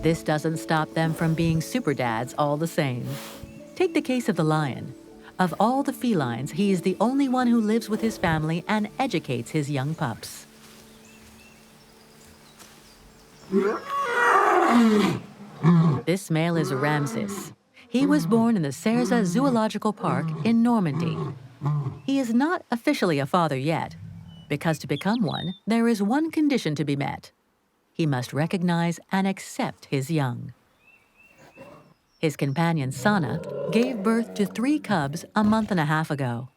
This doesn't stop them from being superdads all the same. Take the case of the lion. Of all the felines, he is the only one who lives with his family and educates his young pups. This male is Ramses. He was born in the Cerza Zoological Park in Normandy. He is not officially a father yet, because to become one, there is one condition to be met. He must recognize and accept his young. His companion, Sana, gave birth to 3 cubs a month and a half ago.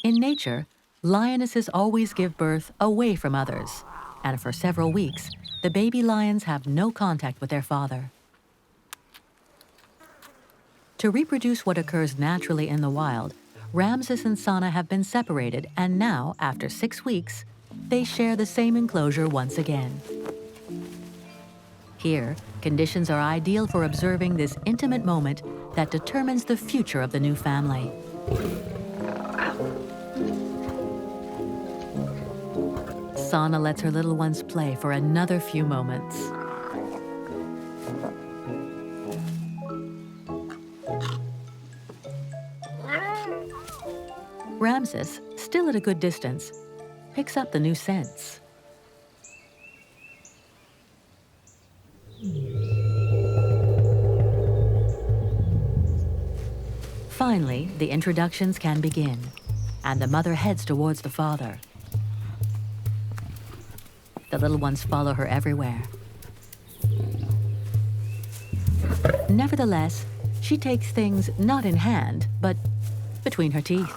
In nature, lionesses always give birth away from others, and for several weeks, the baby lions have no contact with their father. To reproduce what occurs naturally in the wild, Ramses and Sana have been separated, and now, after 6 weeks, they share the same enclosure once again. Here, conditions are ideal for observing this intimate moment that determines the future of the new family. Sana lets her little ones play for another few moments. Ramses, still at a good distance, picks up the new scents. Finally, the introductions can begin, and the mother heads towards the father. The little ones follow her everywhere. Nevertheless, she takes things not in hand, but between her teeth.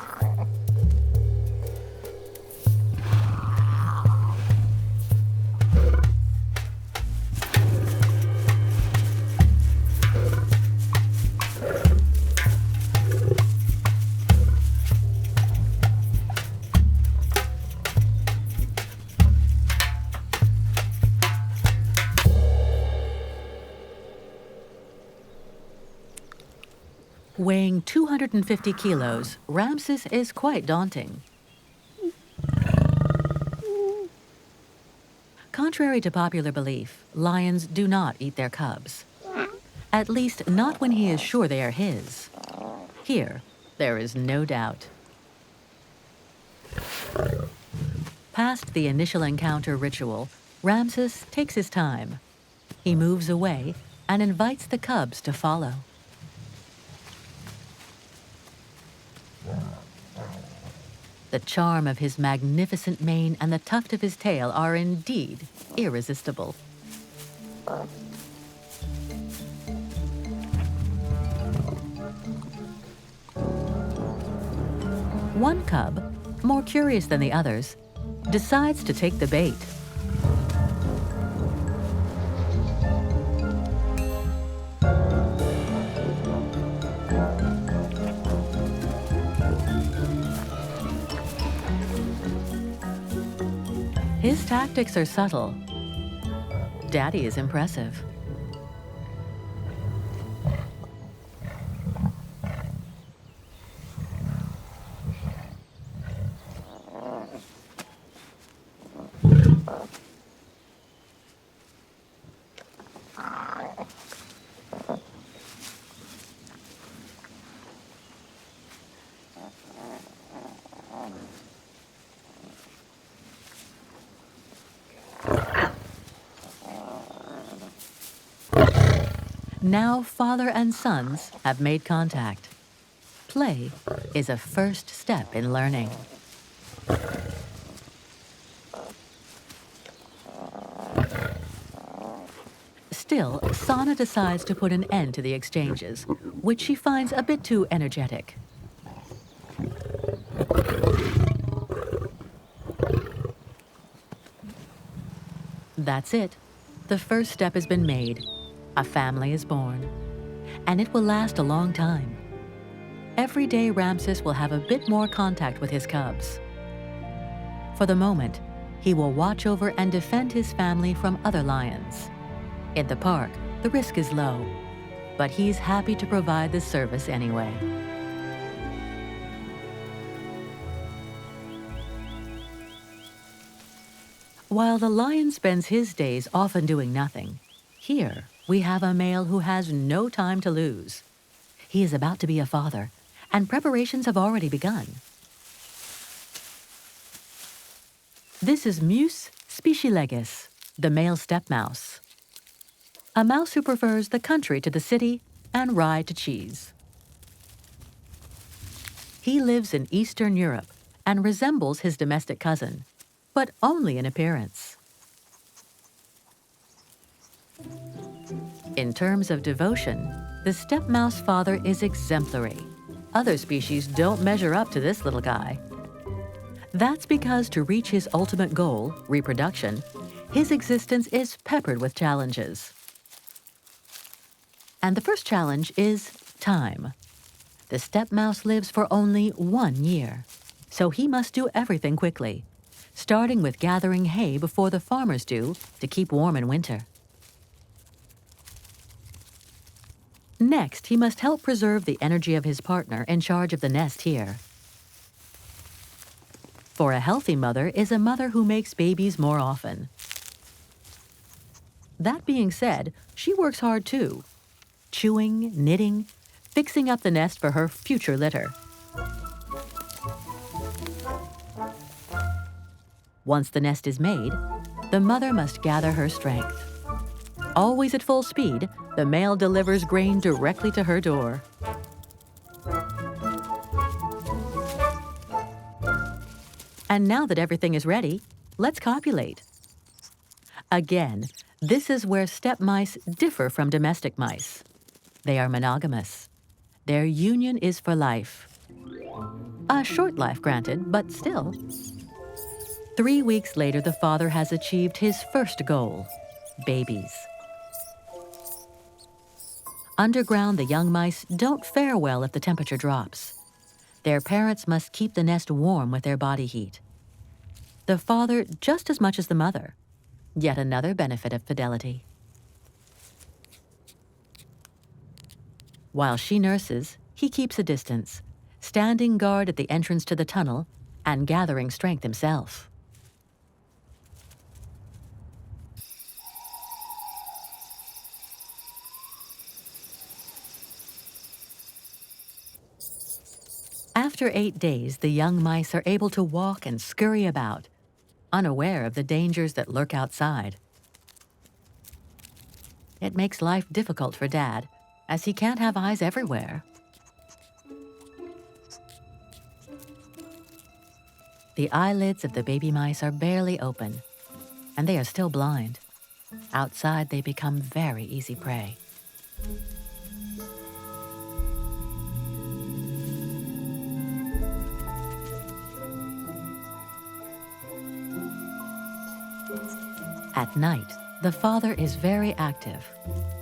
Weighing 250 kilos, Ramses is quite daunting. Contrary to popular belief, lions do not eat their cubs. At least not when he is sure they are his. Here, there is no doubt. Past the initial encounter ritual, Ramses takes his time. He moves away and invites the cubs to follow. The charm of his magnificent mane and the tuft of his tail are indeed irresistible. One cub, more curious than the others, decides to take the bait. His tactics are subtle. Daddy is impressive. Now father and sons have made contact. Play is a first step in learning. Still, Sana decides to put an end to the exchanges, which she finds a bit too energetic. That's it. The first step has been made. A family is born, and it will last a long time. Every day, Ramses will have a bit more contact with his cubs. For the moment, he will watch over and defend his family from other lions. In the park, the risk is low, but he's happy to provide the service anyway. While the lion spends his days often doing nothing, here we have a male who has no time to lose. He is about to be a father, and preparations have already begun. This is Mus specialegis, the male stepmouse. A mouse who prefers the country to the city and rye to cheese. He lives in Eastern Europe and resembles his domestic cousin, but only in appearance. In terms of devotion, the stepmouse father is exemplary. Other species don't measure up to this little guy. That's because to reach his ultimate goal, reproduction, his existence is peppered with challenges. And the first challenge is time. The stepmouse lives for only 1 year, so he must do everything quickly, starting with gathering hay before the farmers do to keep warm in winter. Next, he must help preserve the energy of his partner in charge of the nest here. For a healthy mother is a mother who makes babies more often. That being said, she works hard too, chewing, knitting, fixing up the nest for her future litter. Once the nest is made, the mother must gather her strength. Always at full speed, the male delivers grain directly to her door. And now that everything is ready, let's copulate. Again, this is where stepmice differ from domestic mice. They are monogamous. Their union is for life. A short life, granted, but still. 3 weeks later, the father has achieved his first goal, babies. Underground, the young mice don't fare well if the temperature drops. Their parents must keep the nest warm with their body heat. The father just as much as the mother. Yet another benefit of fidelity. While she nurses, he keeps a distance, standing guard at the entrance to the tunnel and gathering strength himself. After 8 days, the young mice are able to walk and scurry about, unaware of the dangers that lurk outside. It makes life difficult for Dad, as he can't have eyes everywhere. The eyelids of the baby mice are barely open, and they are still blind. Outside, they become very easy prey. At night, the father is very active,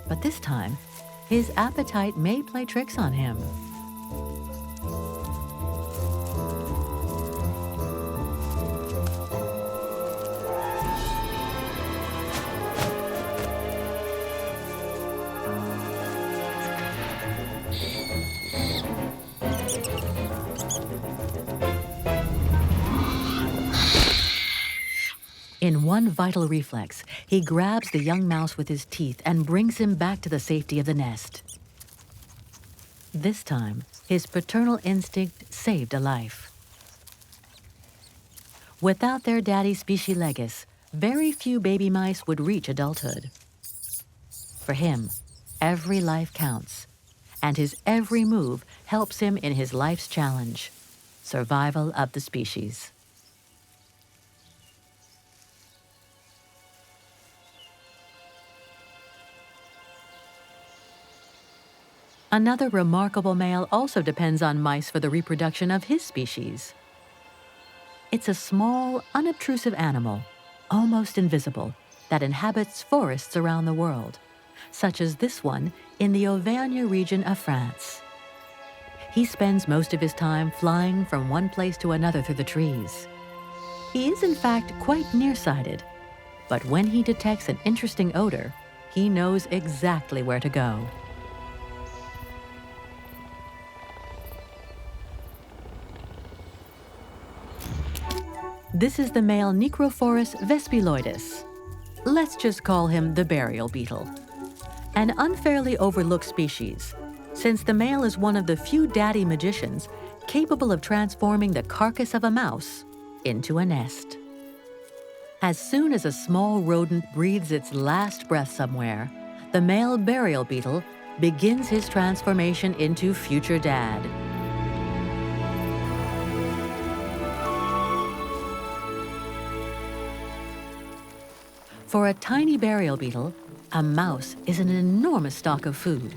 but this time, his appetite may play tricks on him. In one vital reflex, he grabs the young mouse with his teeth and brings him back to the safety of the nest. This time, his paternal instinct saved a life. Without their daddy specialegis, very few baby mice would reach adulthood. For him, every life counts, and his every move helps him in his life's challenge, survival of the species. Another remarkable male also depends on mice for the reproduction of his species. It's a small, unobtrusive animal, almost invisible, that inhabits forests around the world, such as this one in the Auvergne region of France. He spends most of his time flying from one place to another through the trees. He is in fact quite nearsighted, but when he detects an interesting odor, he knows exactly where to go. This is the male Necrophorus vespiloidus. Let's just call him the burial beetle. An unfairly overlooked species, since the male is one of the few daddy magicians capable of transforming the carcass of a mouse into a nest. As soon as a small rodent breathes its last breath somewhere, the male burial beetle begins his transformation into future dad. For a tiny burial beetle, a mouse is an enormous stock of food.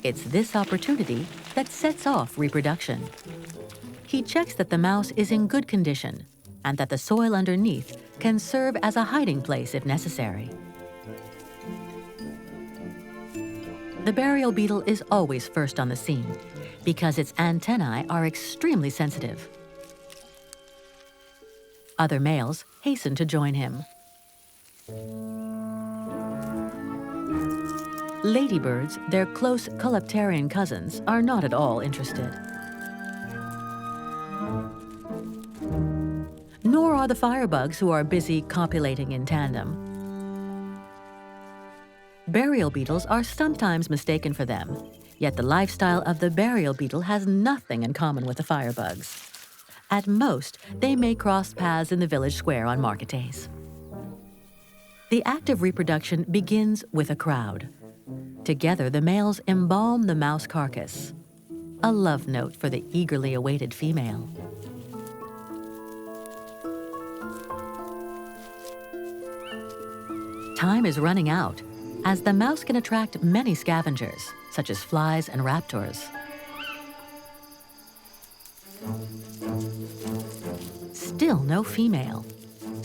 It's this opportunity that sets off reproduction. He checks that the mouse is in good condition and that the soil underneath can serve as a hiding place if necessary. The burial beetle is always first on the scene because its antennae are extremely sensitive. Other males hasten to join him. Ladybirds, their close colopterian cousins, are not at all interested. Nor are the firebugs, who are busy copulating in tandem. Burial beetles are sometimes mistaken for them, yet the lifestyle of the burial beetle has nothing in common with the firebugs. At most, they may cross paths in the village square on market days. The act of reproduction begins with a crowd. Together, the males embalm the mouse carcass, a love note for the eagerly awaited female. Time is running out, as the mouse can attract many scavengers, such as flies and raptors. Still no female,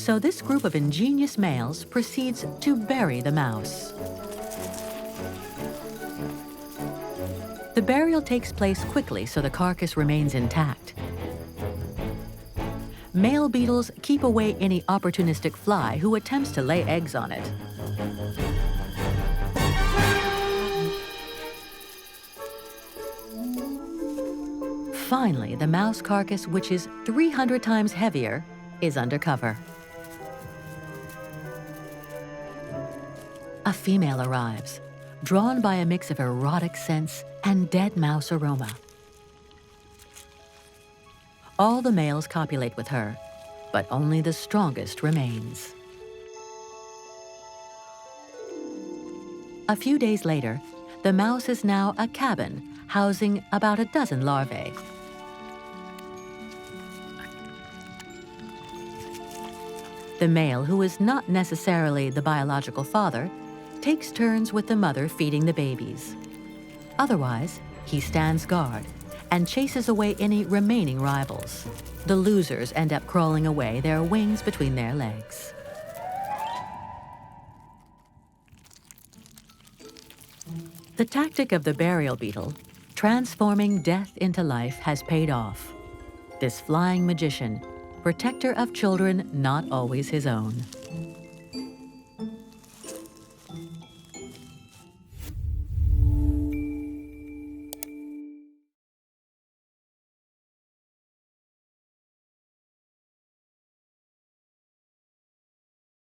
so this group of ingenious males proceeds to bury the mouse. The burial takes place quickly so the carcass remains intact. Male beetles keep away any opportunistic fly who attempts to lay eggs on it. Finally, the mouse carcass, which is 300 times heavier, is under cover. A female arrives, drawn by a mix of erotic scents and dead mouse aroma. All the males copulate with her, but only the strongest remains. A few days later, the mouse is now a cabin housing about a dozen larvae. The male, who is not necessarily the biological father, takes turns with the mother feeding the babies. Otherwise, he stands guard and chases away any remaining rivals. The losers end up crawling away, their wings between their legs. The tactic of the burial beetle, transforming death into life, has paid off. This flying magician, protector of children not always his own.